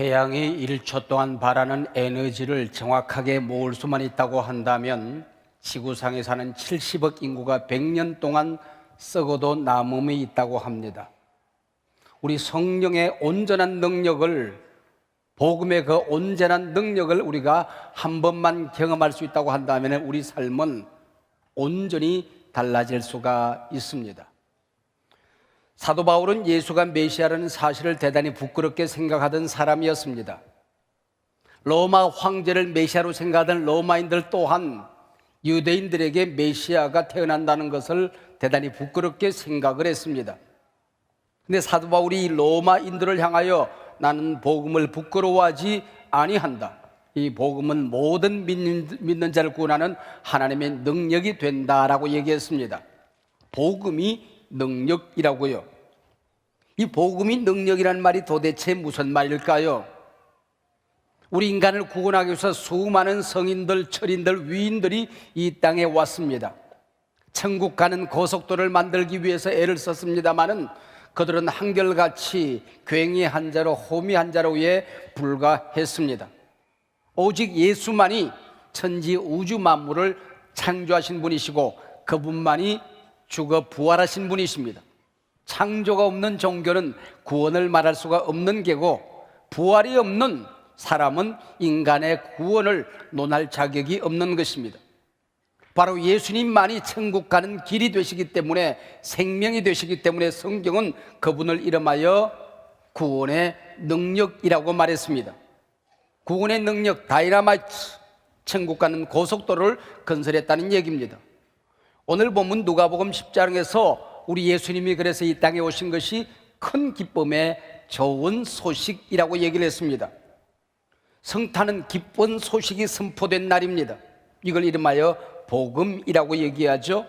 태양이 1초 동안 발하는 에너지를 정확하게 모을 수만 있다고 한다면 지구상에 사는 70억 인구가 100년 동안 썩어도 남음이 있다고 합니다. 우리 성령의 온전한 능력을, 복음의 그 온전한 능력을 우리가 한 번만 경험할 수 있다고 한다면 우리 삶은 온전히 달라질 수가 있습니다. 사도 바울은 예수가 메시아라는 사실을 대단히 부끄럽게 생각하던 사람이었습니다. 로마 황제를 메시아로 생각하던 로마인들 또한 유대인들에게 메시아가 태어난다는 것을 대단히 부끄럽게 생각을 했습니다. 근데 사도 바울이 로마인들을 향하여 나는 복음을 부끄러워하지 아니한다. 이 복음은 모든 믿는 자를 구원하는 하나님의 능력이 된다라고 얘기했습니다. 복음이 능력이라고요. 이 복음이 능력이라는 말이 도대체 무슨 말일까요? 우리 인간을 구원하기 위해서 수많은 성인들, 철인들, 위인들이 이 땅에 왔습니다. 천국 가는 고속도로를 만들기 위해서 애를 썼습니다마는 그들은 한결같이 괭이 한 자로 호미 한 자로에 불과했습니다. 오직 예수만이 천지 우주 만물을 창조하신 분이시고 그분만이 죽어 부활하신 분이십니다. 창조가 없는 종교는 구원을 말할 수가 없는 게고, 부활이 없는 사람은 인간의 구원을 논할 자격이 없는 것입니다. 바로 예수님만이 천국 가는 길이 되시기 때문에, 생명이 되시기 때문에 성경은 그분을 이름하여 구원의 능력이라고 말했습니다. 구원의 능력, 다이나마이트, 천국 가는 고속도로를 건설했다는 얘기입니다. 오늘 본문 누가복음 10장에서 우리 예수님이 그래서 이 땅에 오신 것이 큰 기쁨의 좋은 소식이라고 얘기를 했습니다. 성탄은 기쁜 소식이 선포된 날입니다. 이걸 이름하여 복음이라고 얘기하죠.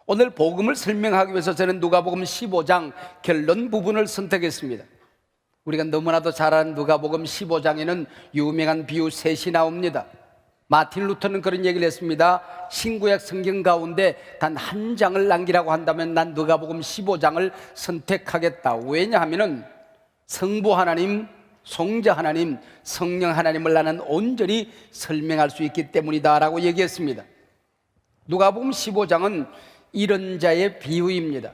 오늘 복음을 설명하기 위해서 저는 누가복음 15장 결론 부분을 선택했습니다. 우리가 너무나도 잘 아는 누가복음 15장에는 유명한 비유 셋이 나옵니다. 마틴 루터는 그런 얘기를 했습니다. 신구약 성경 가운데 단 한 장을 남기라고 한다면 난 누가복음 15장을 선택하겠다. 왜냐하면 성부 하나님, 성자 하나님, 성령 하나님을 나는 온전히 설명할 수 있기 때문이다 라고 얘기했습니다. 누가복음 15장은 이런 자의 비유입니다.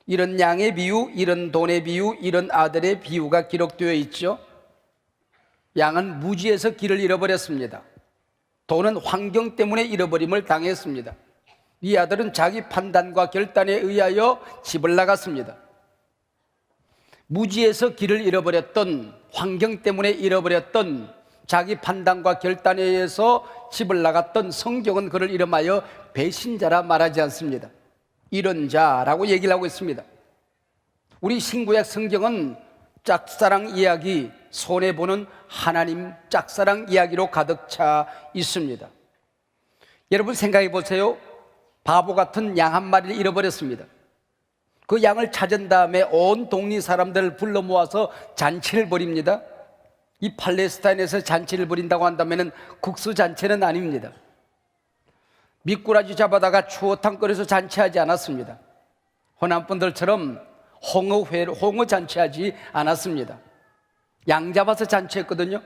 이런 양의 비유, 이런 돈의 비유, 이런 아들의 비유가 기록되어 있죠. 양은 무지에서 길을 잃어버렸습니다. 돈은 환경 때문에 잃어버림을 당했습니다. 이 아들은 자기 판단과 결단에 의하여 집을 나갔습니다. 무지에서 길을 잃어버렸던, 환경 때문에 잃어버렸던, 자기 판단과 결단에 의해서 집을 나갔던 성경은 그를 이름하여 배신자라 말하지 않습니다. 이런 자라고 얘기를 하고 있습니다. 우리 신구약 성경은 짝사랑 이야기, 손해보는 하나님 짝사랑 이야기로 가득 차 있습니다. 여러분 생각해 보세요. 바보 같은 양 한 마리를 잃어버렸습니다. 그 양을 찾은 다음에 온 동리 사람들을 불러 모아서 잔치를 벌입니다. 이 팔레스타인에서 잔치를 벌인다고 한다면 국수잔치는 아닙니다. 미꾸라지 잡아다가 추어탕 끓여서 잔치하지 않았습니다. 호남 분들처럼 홍어 잔치하지 않았습니다. 양 잡아서 잔치했거든요.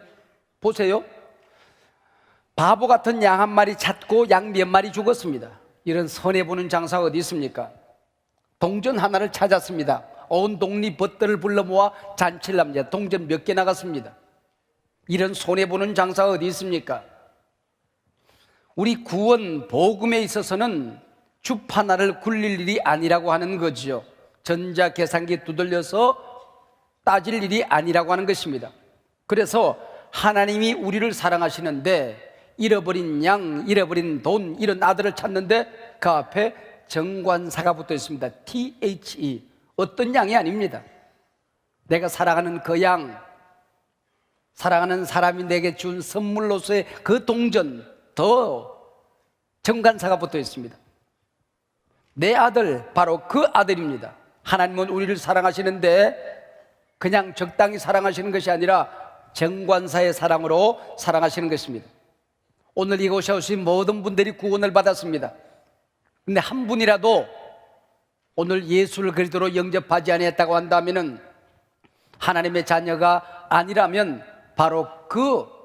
보세요. 바보 같은 양 한 마리 찾고 양 몇 마리 죽었습니다. 이런 손해보는 장사가 어디 있습니까? 동전 하나를 찾았습니다. 온 동리 벗들을 불러 모아 잔치를 합니다. 동전 몇 개 나갔습니다. 이런 손해보는 장사가 어디 있습니까? 우리 구원 복음에 있어서는 줍 하나를 굴릴 일이 아니라고 하는 거죠. 전자계산기 두들려서 따질 일이 아니라고 하는 것입니다. 그래서 하나님이 우리를 사랑하시는데 잃어버린 양, 잃어버린 돈, 이런 아들을 찾는데 그 앞에 정관사가 붙어 있습니다. THE. 어떤 양이 아닙니다. 내가 사랑하는 그 양, 사랑하는 사람이 내게 준 선물로서의 그 동전, 더 정관사가 붙어 있습니다. 내 아들, 바로 그 아들입니다. 하나님은 우리를 사랑하시는데 그냥 적당히 사랑하시는 것이 아니라 정관사의 사랑으로 사랑하시는 것입니다. 오늘 이곳에 오신 모든 분들이 구원을 받았습니다. 근데 한 분이라도 오늘 예수를 그리스도로 영접하지 아니했다고 한다면 하나님의 자녀가 아니라면 바로 그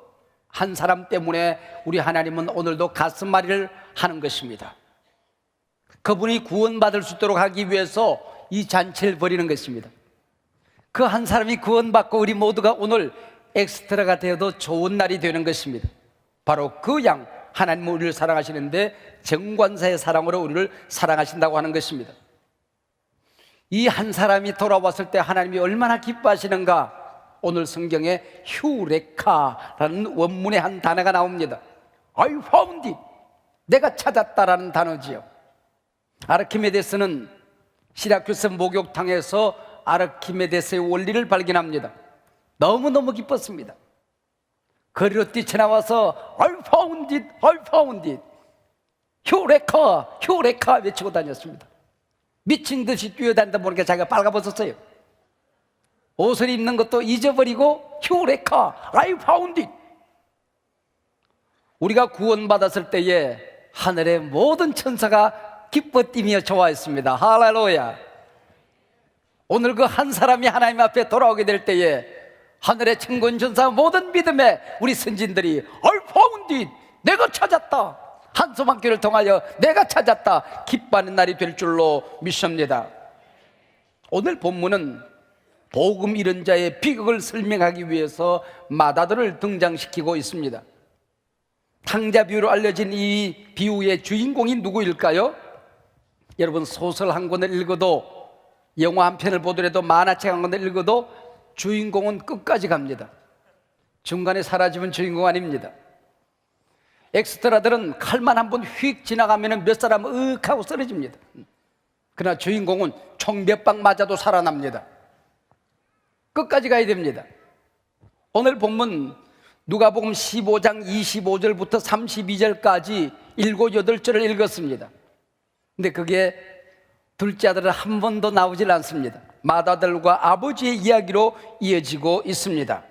한 사람 때문에 우리 하나님은 오늘도 가슴앓이를 하는 것입니다. 그분이 구원받을 수 있도록 하기 위해서 이 잔치를 벌이는 것입니다. 그 한 사람이 구원받고 우리 모두가 오늘 엑스트라가 되어도 좋은 날이 되는 것입니다. 바로 그 양, 하나님은 우리를 사랑하시는데 정관사의 사랑으로 우리를 사랑하신다고 하는 것입니다. 이 한 사람이 돌아왔을 때 하나님이 얼마나 기뻐하시는가. 오늘 성경에 휴레카라는 원문의 한 단어가 나옵니다. I found it, 내가 찾았다라는 단어지요. 아르키메데스는 시라큐스 목욕탕에서 아르키메데스의 원리를 발견합니다. 너무너무 기뻤습니다. 거리로 뛰쳐나와서 I found it, I found it, 휴레카, 휴레카 외치고 다녔습니다. 미친 듯이 뛰어다니다 보니까 자기가 빨가벗었어요. 옷을 입는 것도 잊어버리고 휴레카, I found it. 우리가 구원받았을 때에 하늘의 모든 천사가 기뻐 뛰며 좋아했습니다. 할렐루야. 오늘 그 한 사람이 하나님 앞에 돌아오게 될 때에 하늘의 천군 천사 모든 믿음의 우리 선진들이 I found it, 내가 찾았다, 한소망교를 통하여 내가 찾았다 기뻐하는 날이 될 줄로 믿습니다. 오늘 본문은 복음 잃은 자의 비극을 설명하기 위해서 마다들을 등장시키고 있습니다. 탕자 비유로 알려진 이 비유의 주인공이 누구일까요? 여러분, 소설 한 권을 읽어도, 영화 한 편을 보더라도, 만화책 한 권을 읽어도 주인공은 끝까지 갑니다. 중간에 사라지면 주인공 아닙니다. 엑스트라들은 칼만 한 번 휙 지나가면 몇 사람 으윽 하고 쓰러집니다. 그러나 주인공은 총 몇 방 맞아도 살아납니다. 끝까지 가야 됩니다. 오늘 본문 누가복음 15장 25절부터 32절까지 7, 8절을 읽었습니다. 근데 그게 둘째 아들은 한 번도 나오질 않습니다. 맏아들과 아버지의 이야기로 이어지고 있습니다.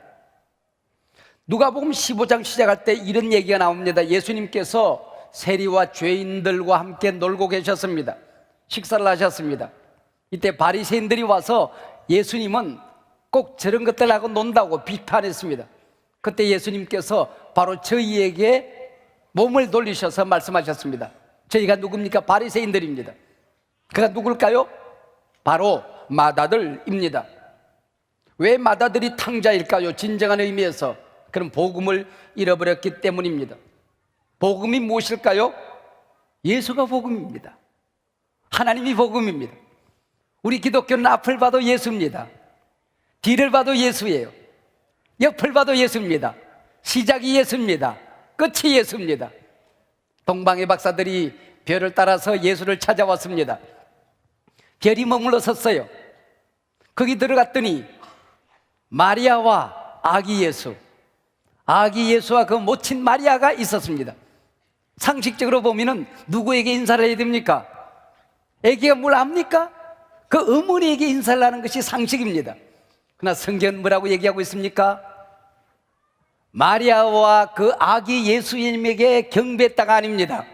누가복음 15장 시작할 때 이런 얘기가 나옵니다. 예수님께서 세리와 죄인들과 함께 놀고 계셨습니다. 식사를 하셨습니다. 이때 바리새인들이 와서 예수님은 꼭 저런 것들하고 논다고 비판했습니다. 그때 예수님께서 바로 저희에게 몸을 돌리셔서 말씀하셨습니다. 저희가 누굽니까? 바리새인들입니다. 그가 누굴까요? 바로 맏아들입니다. 왜 맏아들이 탕자일까요? 진정한 의미에서 그런 복음을 잃어버렸기 때문입니다. 복음이 무엇일까요? 예수가 복음입니다. 하나님이 복음입니다. 우리 기독교는 앞을 봐도 예수입니다. 뒤를 봐도 예수예요. 옆을 봐도 예수입니다. 시작이 예수입니다. 끝이 예수입니다. 동방의 박사들이 별을 따라서 예수를 찾아왔습니다. 별이 머물러 섰어요. 거기 들어갔더니 마리아와 아기 예수와 그 모친 마리아가 있었습니다. 상식적으로 보면은 누구에게 인사를 해야 됩니까? 아기가 뭘 압니까? 그 어머니에게 인사를 하는 것이 상식입니다. 그러나 성경은 뭐라고 얘기하고 있습니까? 마리아와 그 아기 예수님에게 경배했다가 아닙니다.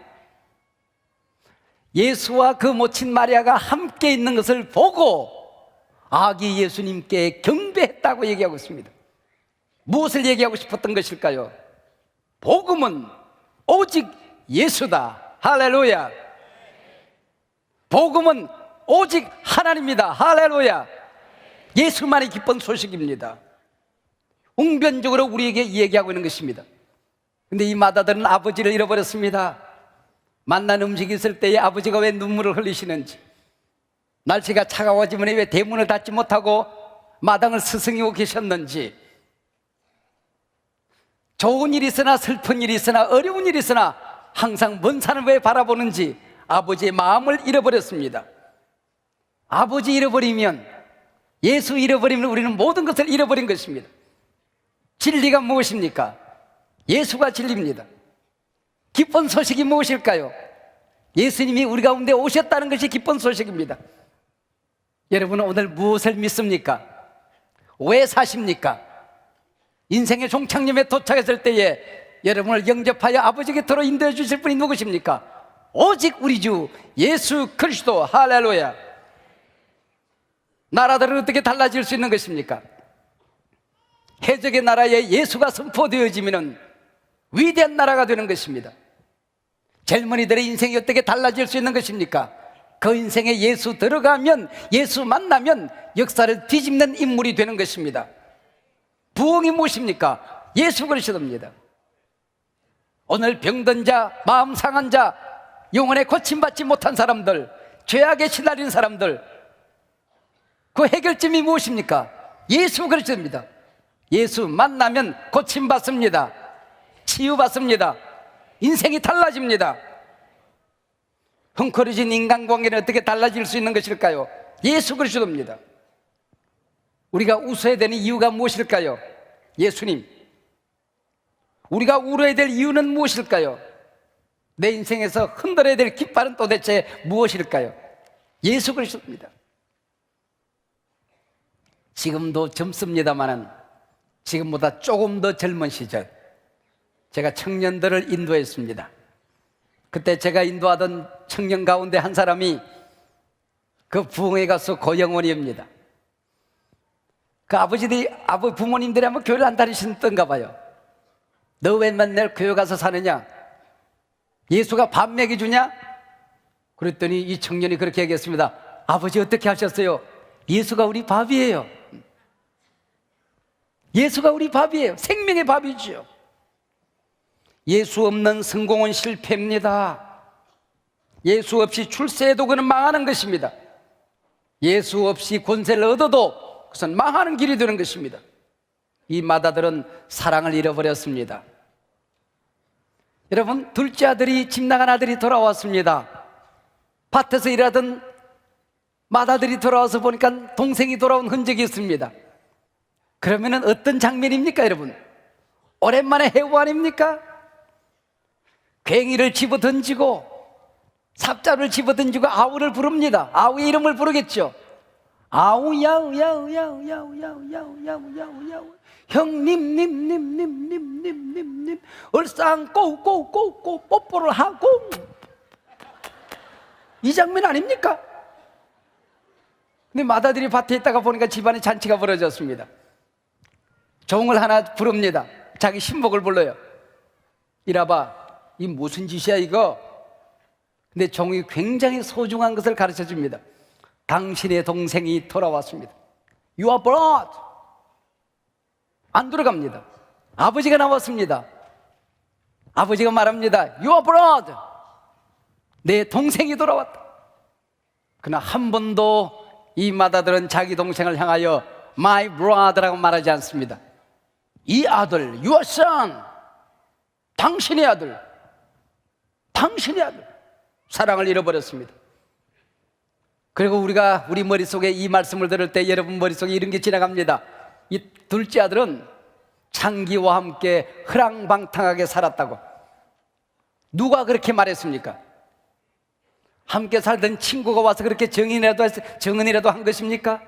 예수와 그 모친 마리아가 함께 있는 것을 보고 아기 예수님께 경배했다고 얘기하고 있습니다. 무엇을 얘기하고 싶었던 것일까요? 복음은 오직 예수다. 할렐루야. 복음은 오직 하나님이다. 할렐루야. 예수만이 기쁜 소식입니다. 웅변적으로 우리에게 얘기하고 있는 것입니다. 근데 이 맏아들은 아버지를 잃어버렸습니다. 만난 음식이 있을 때에 아버지가 왜 눈물을 흘리시는지, 날씨가 차가워지면 왜 대문을 닫지 못하고 마당을 스승이고 계셨는지, 좋은 일이 있으나 슬픈 일이 있으나 어려운 일이 있으나 항상 먼 산을 왜 바라보는지 아버지의 마음을 잃어버렸습니다. 아버지 잃어버리면, 예수 잃어버리면 우리는 모든 것을 잃어버린 것입니다. 진리가 무엇입니까? 예수가 진리입니다. 기쁜 소식이 무엇일까요? 예수님이 우리 가운데 오셨다는 것이 기쁜 소식입니다. 여러분은 오늘 무엇을 믿습니까? 왜 사십니까? 인생의 종착점에 도착했을 때에 여러분을 영접하여 아버지 곁으로 인도해 주실 분이 누구십니까? 오직 우리 주 예수 그리스도. 할렐루야. 나라들은 어떻게 달라질 수 있는 것입니까? 해적의 나라에 예수가 선포되어지면 위대한 나라가 되는 것입니다. 젊은이들의 인생이 어떻게 달라질 수 있는 것입니까? 그 인생에 예수 들어가면, 예수 만나면 역사를 뒤집는 인물이 되는 것입니다. 부흥이 무엇입니까? 예수 그리스도입니다. 오늘 병든 자, 마음 상한 자, 영혼에 고침받지 못한 사람들, 죄악에 시달린 사람들, 그 해결점이 무엇입니까? 예수 그리스도입니다. 예수 만나면 고침받습니다. 치유받습니다. 인생이 달라집니다. 헝클어진 인간관계는 어떻게 달라질 수 있는 것일까요? 예수 그리스도입니다. 우리가 웃어야 되는 이유가 무엇일까요? 예수님. 우리가 울어야 될 이유는 무엇일까요? 내 인생에서 흔들어야 될 깃발은 도대체 무엇일까요? 예수 그리스도입니다. 지금도 젊습니다마는 지금보다 조금 더 젊은 시절 제가 청년들을 인도했습니다. 그때 제가 인도하던 청년 가운데 한 사람이 그 부흥회 가수 고영원이입니다. 그 부모님들이 한번 교회를 안 다니셨던가 봐요. 너 왜 맨날 교회 가서 사느냐? 예수가 밥 먹여주냐? 그랬더니 이 청년이 그렇게 얘기했습니다. 아버지 어떻게 하셨어요? 예수가 우리 밥이에요. 예수가 우리 밥이에요. 생명의 밥이죠. 예수 없는 성공은 실패입니다. 예수 없이 출세해도 그는 망하는 것입니다. 예수 없이 권세를 얻어도 그것은 망하는 길이 되는 것입니다. 이 마다들은 사랑을 잃어버렸습니다. 여러분, 둘째 아들이, 집 나간 아들이 돌아왔습니다. 밭에서 일하던 마다들이 돌아와서 보니까 동생이 돌아온 흔적이 있습니다. 그러면은 어떤 장면입니까, 여러분? 오랜만에 해부 아닙니까? 괭이를 집어 던지고 삽자를 집어 던지고 아우를 부릅니다. 아우의 이름을 부르겠죠. 아우 야우 야우 야우 야우 야우 야우 야우 야우 야우 형님 님 얼쌍 꼬꼬꼬꼬 뽀뽀를 하고, 이 장면 아닙니까? 근데 마다들이 밭에 있다가 보니까 집안에 잔치가 벌어졌습니다. 종을 하나 부릅니다. 자기 신복을 불러요. 이라봐, 이 무슨 짓이야 이거? 근데 종이 굉장히 소중한 것을 가르쳐 줍니다. 당신의 동생이 돌아왔습니다. You are brought. 안 들어갑니다. 아버지가 나왔습니다. 아버지가 말합니다. You are brought. 내 동생이 돌아왔다. 그러나 한 번도 이 마다들은 자기 동생을 향하여 My brother라고 말하지 않습니다. 이 아들, Your son. 당신의 아들. 당신의 아들. 사랑을 잃어버렸습니다. 그리고 우리가 우리 머릿속에 이 말씀을 들을 때 여러분 머릿속에 이런 게 지나갑니다. 이 둘째 아들은 창기와 함께 허랑방탕하게 살았다고. 누가 그렇게 말했습니까? 함께 살던 친구가 와서 그렇게 정은이라도 한 것입니까?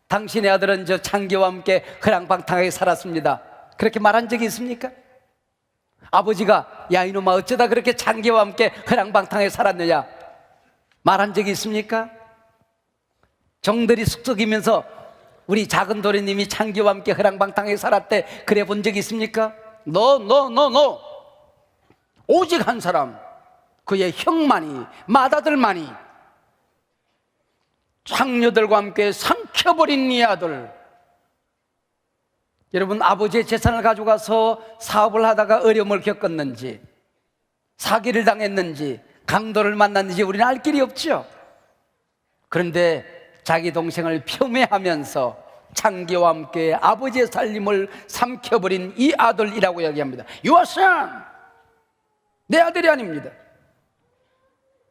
당신의 아들은 저 창기와 함께 허랑방탕하게 살았습니다. 그렇게 말한 적이 있습니까? 아버지가 야 이놈아 어쩌다 그렇게 창기와 함께 허랑방탕하게 살았느냐 말한 적이 있습니까? 종들이 숙적이면서 우리 작은 도련님이 창기와 함께 허랑방탕하게 살았대 그래 본 적이 있습니까? No. 오직 한 사람, 그의 형만이, 맏아들만이 창녀들과 함께 삼켜버린 이 아들. 여러분, 아버지의 재산을 가져가서 사업을 하다가 어려움을 겪었는지, 사기를 당했는지, 강도를 만났는지 우리는 알 길이 없죠. 그런데 자기 동생을 폄훼하면서 창기와 함께 아버지의 살림을 삼켜버린 이 아들이라고 이야기합니다. Your son. 내 아들이 아닙니다.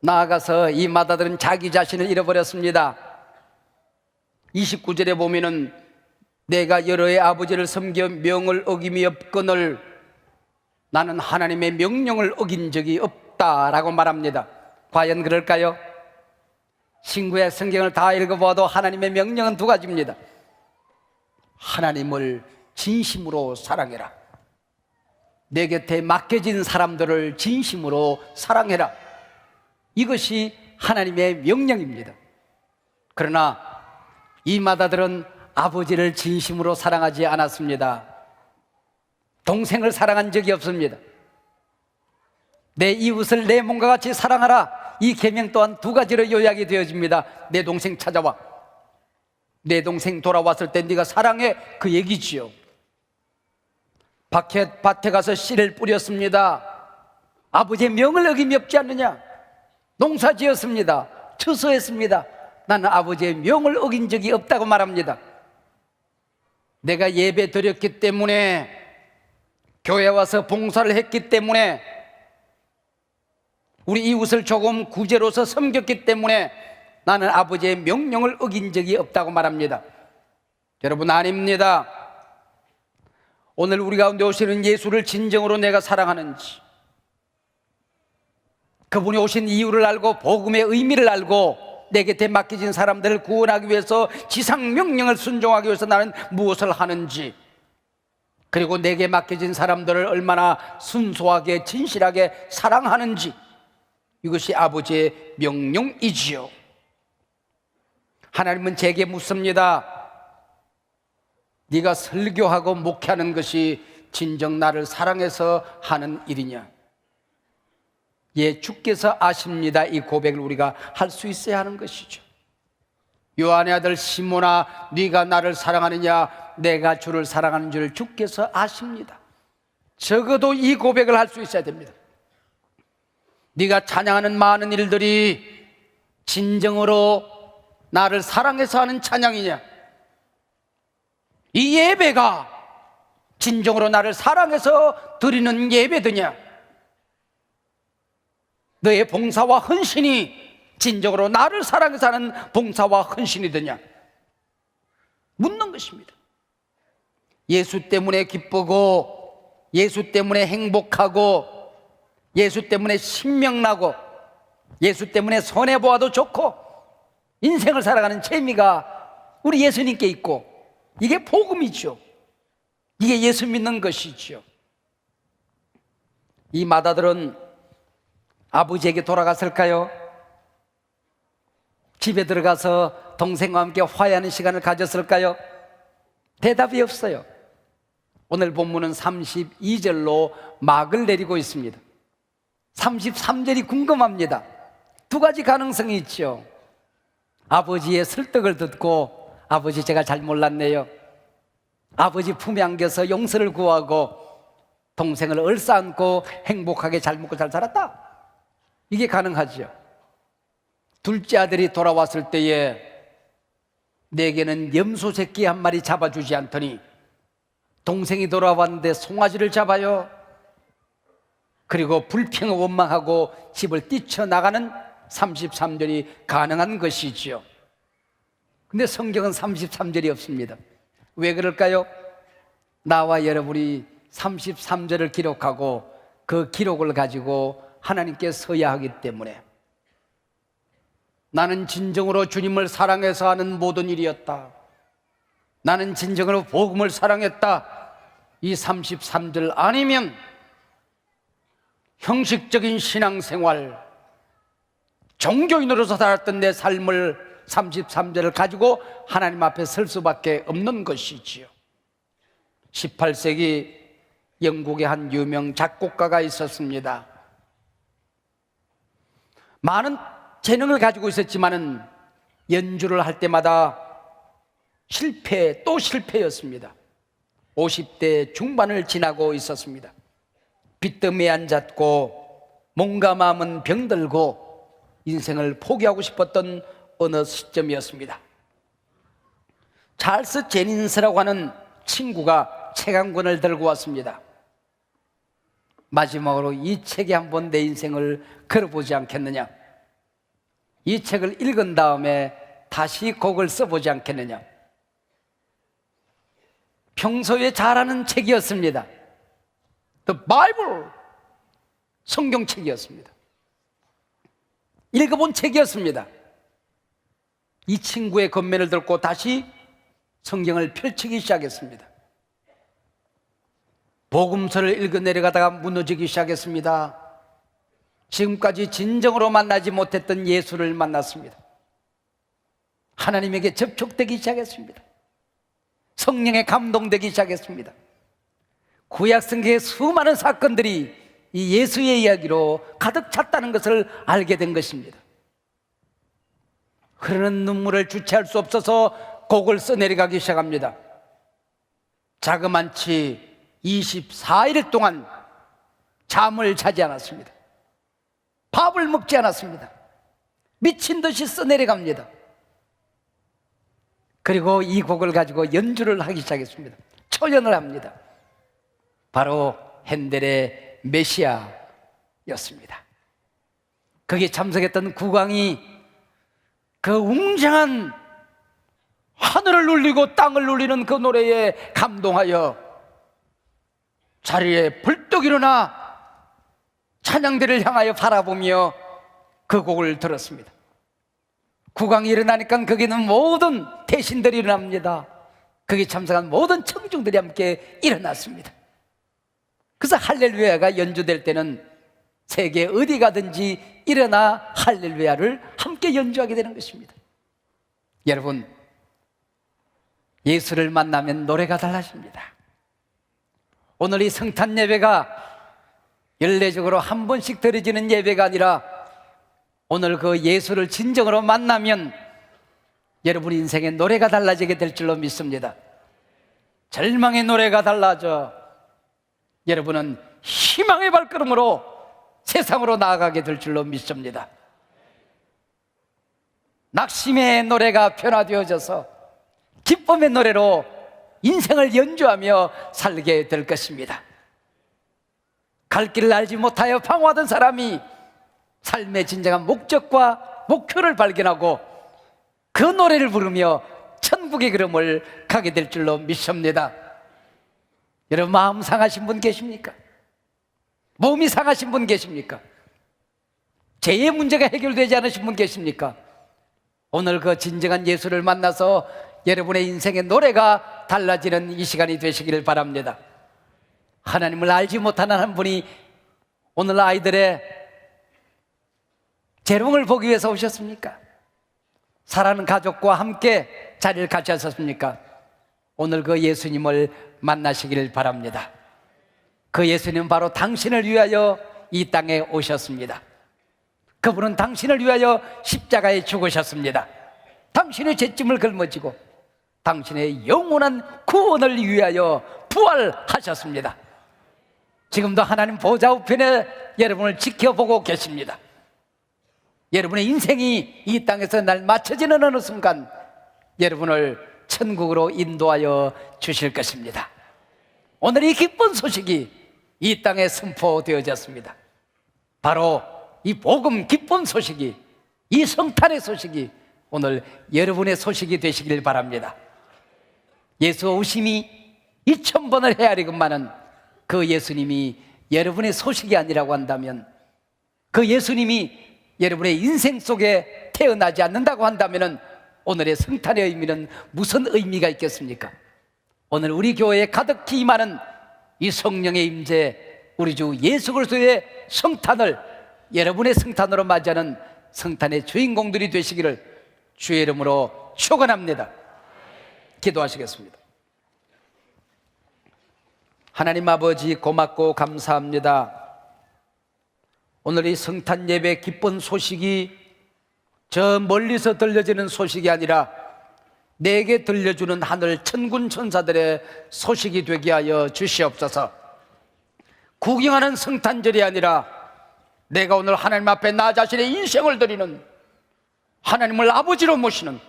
나아가서 이 맏아들은 자기 자신을 잃어버렸습니다. 29절에 보면은 내가 여러의 아버지를 섬겨 명을 어김이 없거늘 나는 하나님의 명령을 어긴 적이 없다라고 말합니다. 과연 그럴까요? 친구의 성경을 다 읽어봐도 하나님의 명령은 두 가지입니다. 하나님을 진심으로 사랑해라. 내 곁에 맡겨진 사람들을 진심으로 사랑해라. 이것이 하나님의 명령입니다. 그러나 이 맏아들은 아버지를 진심으로 사랑하지 않았습니다. 동생을 사랑한 적이 없습니다. 내 이웃을 내 몸과 같이 사랑하라, 이 계명 또한 두 가지로 요약이 되어집니다. 내 동생 찾아와, 내 동생 돌아왔을 때 네가 사랑해, 그 얘기지요. 밭에 가서 씨를 뿌렸습니다. 아버지의 명을 어김이 없지 않느냐? 농사 지었습니다. 추수했습니다. 나는 아버지의 명을 어긴 적이 없다고 말합니다. 내가 예배 드렸기 때문에, 교회 와서 봉사를 했기 때문에, 우리 이웃을 조금 구제로서 섬겼기 때문에 나는 아버지의 명령을 어긴 적이 없다고 말합니다. 여러분, 아닙니다. 오늘 우리 가운데 오시는 예수를 진정으로 내가 사랑하는지, 그분이 오신 이유를 알고 복음의 의미를 알고 내 곁에 맡겨진 사람들을 구원하기 위해서 지상 명령을 순종하기 위해서 나는 무엇을 하는지, 그리고 내게 맡겨진 사람들을 얼마나 순수하게 진실하게 사랑하는지, 이것이 아버지의 명령이지요. 하나님은 제게 묻습니다. 네가 설교하고 목회하는 것이 진정 나를 사랑해서 하는 일이냐? 예, 주께서 아십니다. 이 고백을 우리가 할 수 있어야 하는 것이죠. 요한의 아들 시몬아, 네가 나를 사랑하느냐? 내가 주를 사랑하는 줄 주께서 아십니다. 적어도 이 고백을 할 수 있어야 됩니다. 네가 찬양하는 많은 일들이 진정으로 나를 사랑해서 하는 찬양이냐? 이 예배가 진정으로 나를 사랑해서 드리는 예배드냐? 너의 봉사와 헌신이 진정으로 나를 사랑해서 하는 봉사와 헌신이더냐? 묻는 것입니다. 예수 때문에 기쁘고, 예수 때문에 행복하고, 예수 때문에 신명나고, 예수 때문에 손해보아도 좋고, 인생을 살아가는 재미가 우리 예수님께 있고, 이게 복음이죠. 이게 예수 믿는 것이죠. 이 마다들은 아버지에게 돌아갔을까요? 집에 들어가서 동생과 함께 화해하는 시간을 가졌을까요? 대답이 없어요. 오늘 본문은 32절로 막을 내리고 있습니다. 33절이 궁금합니다. 두 가지 가능성이 있죠. 아버지의 설득을 듣고, 아버지 제가 잘 몰랐네요, 아버지 품에 안겨서 용서를 구하고 동생을 얼싸안고 행복하게 잘 먹고 잘 살았다, 이게 가능하죠. 둘째 아들이 돌아왔을 때에 내게는 염소 새끼 한 마리 잡아주지 않더니 동생이 돌아왔는데 송아지를 잡아요. 그리고 불평을 원망하고 집을 뛰쳐나가는 33절이 가능한 것이지요. 근데 성경은 33절이 없습니다. 왜 그럴까요? 나와 여러분이 33절을 기록하고 그 기록을 가지고 하나님께 서야 하기 때문에, 나는 진정으로 주님을 사랑해서 하는 모든 일이었다, 나는 진정으로 복음을 사랑했다, 이 33절 아니면 형식적인 신앙생활, 종교인으로서 살았던 내 삶을 33절을 가지고 하나님 앞에 설 수밖에 없는 것이지요. 18세기 영국의 한 유명 작곡가가 있었습니다. 많은 재능을 가지고 있었지만은 연주를 할 때마다 실패 또 실패였습니다. 50대 중반을 지나고 있었습니다. 빚더미에 앉았고 몸과 마음은 병들고 인생을 포기하고 싶었던 어느 시점이었습니다. 찰스 제닌스라고 하는 친구가 책 한 권을 들고 왔습니다. 마지막으로 이 책에 한번 내 인생을 걸어보지 않겠느냐, 이 책을 읽은 다음에 다시 곡을 써보지 않겠느냐. 평소에 잘하는 책이었습니다. The Bible, 성경책이었습니다. 읽어본 책이었습니다. 이 친구의 권면을 듣고 다시 성경을 펼치기 시작했습니다. 복음서를 읽어 내려가다가 무너지기 시작했습니다. 지금까지 진정으로 만나지 못했던 예수를 만났습니다. 하나님에게 접촉되기 시작했습니다. 성령에 감동되기 시작했습니다. 구약성경의 수많은 사건들이 이 예수의 이야기로 가득 찼다는 것을 알게 된 것입니다. 흐르는 눈물을 주체할 수 없어서 곡을 써내려가기 시작합니다. 자그만치 24일 동안 잠을 자지 않았습니다. 밥을 먹지 않았습니다. 미친 듯이 써내려갑니다. 그리고 이 곡을 가지고 연주를 하기 시작했습니다. 초연을 합니다. 바로 핸델의 메시아였습니다. 거기에 참석했던 국왕이 그 웅장한 하늘을 울리고 땅을 울리는 그 노래에 감동하여 자리에 벌떡 일어나 찬양대를 향하여 바라보며 그 곡을 들었습니다. 국왕이 일어나니까 거기는 모든 대신들이 일어납니다. 거기에 참석한 모든 청중들이 함께 일어났습니다. 그래서 할렐루야가 연주될 때는 세계 어디 가든지 일어나 할렐루야를 함께 연주하게 되는 것입니다. 여러분, 예수를 만나면 노래가 달라집니다. 오늘 이 성탄 예배가 연례적으로 한 번씩 드려지는 예배가 아니라 오늘 그 예수를 진정으로 만나면 여러분 인생의 노래가 달라지게 될 줄로 믿습니다. 절망의 노래가 달라져 여러분은 희망의 발걸음으로 세상으로 나아가게 될 줄로 믿습니다. 낙심의 노래가 변화되어져서 기쁨의 노래로 인생을 연주하며 살게 될 것입니다. 갈 길을 알지 못하여 방황하던 사람이 삶의 진정한 목적과 목표를 발견하고 그 노래를 부르며 천국의 걸음을 가게 될 줄로 믿습니다. 여러분, 마음 상하신 분 계십니까? 몸이 상하신 분 계십니까? 죄의 문제가 해결되지 않으신 분 계십니까? 오늘 그 진정한 예수를 만나서 여러분의 인생의 노래가 달라지는 이 시간이 되시기를 바랍니다. 하나님을 알지 못하는 한 분이 오늘 아이들의 재롱을 보기 위해서 오셨습니까? 사랑하는 가족과 함께 자리를 같이 하셨습니까? 오늘 그 예수님을 만나시기를 바랍니다. 그 예수님은 바로 당신을 위하여 이 땅에 오셨습니다. 그분은 당신을 위하여 십자가에 죽으셨습니다. 당신의 죄짐을 걸머지고 당신의 영원한 구원을 위하여 부활하셨습니다. 지금도 하나님 보좌 우편에 여러분을 지켜보고 계십니다. 여러분의 인생이 이 땅에서 날 맞춰지는 어느 순간 여러분을 천국으로 인도하여 주실 것입니다. 오늘 이 기쁜 소식이 이 땅에 선포되어졌습니다. 바로 이 복음 기쁜 소식이, 이 성탄의 소식이 오늘 여러분의 소식이 되시길 바랍니다. 예수 오심이 2000번을 헤아리건만은 그 예수님이 여러분의 소식이 아니라고 한다면, 그 예수님이 여러분의 인생 속에 태어나지 않는다고 한다면 오늘의 성탄의 의미는 무슨 의미가 있겠습니까? 오늘 우리 교회에 가득히 임하는 이 성령의 임재, 우리 주 예수 그리스도의 성탄을 여러분의 성탄으로 맞이하는 성탄의 주인공들이 되시기를 주의 이름으로 축원합니다. 기도하시겠습니다. 하나님 아버지, 고맙고 감사합니다. 오늘 이 성탄 예배 기쁜 소식이 저 멀리서 들려지는 소식이 아니라 내게 들려주는 하늘 천군 천사들의 소식이 되게 하여 주시옵소서. 구경하는 성탄절이 아니라 내가 오늘 하나님 앞에 나 자신의 인생을 드리는, 하나님을 아버지로 모시는,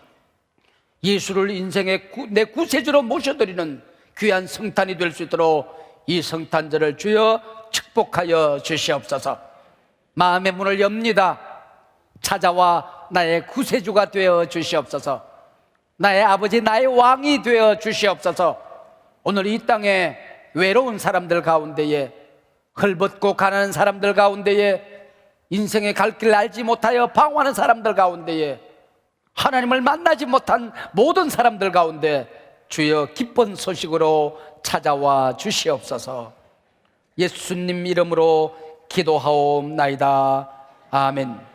예수를 인생의 내 구세주로 모셔드리는 귀한 성탄이 될 수 있도록 이 성탄절을 주여 축복하여 주시옵소서. 마음의 문을 엽니다. 찾아와 나의 구세주가 되어 주시옵소서. 나의 아버지, 나의 왕이 되어 주시옵소서. 오늘 이 땅에 외로운 사람들 가운데에, 헐벗고 가난한 사람들 가운데에, 인생의 갈 길을 알지 못하여 방황하는 사람들 가운데에, 하나님을 만나지 못한 모든 사람들 가운데 주여 기쁜 소식으로 찾아와 주시옵소서. 예수님 이름으로 기도하옵나이다. 아멘.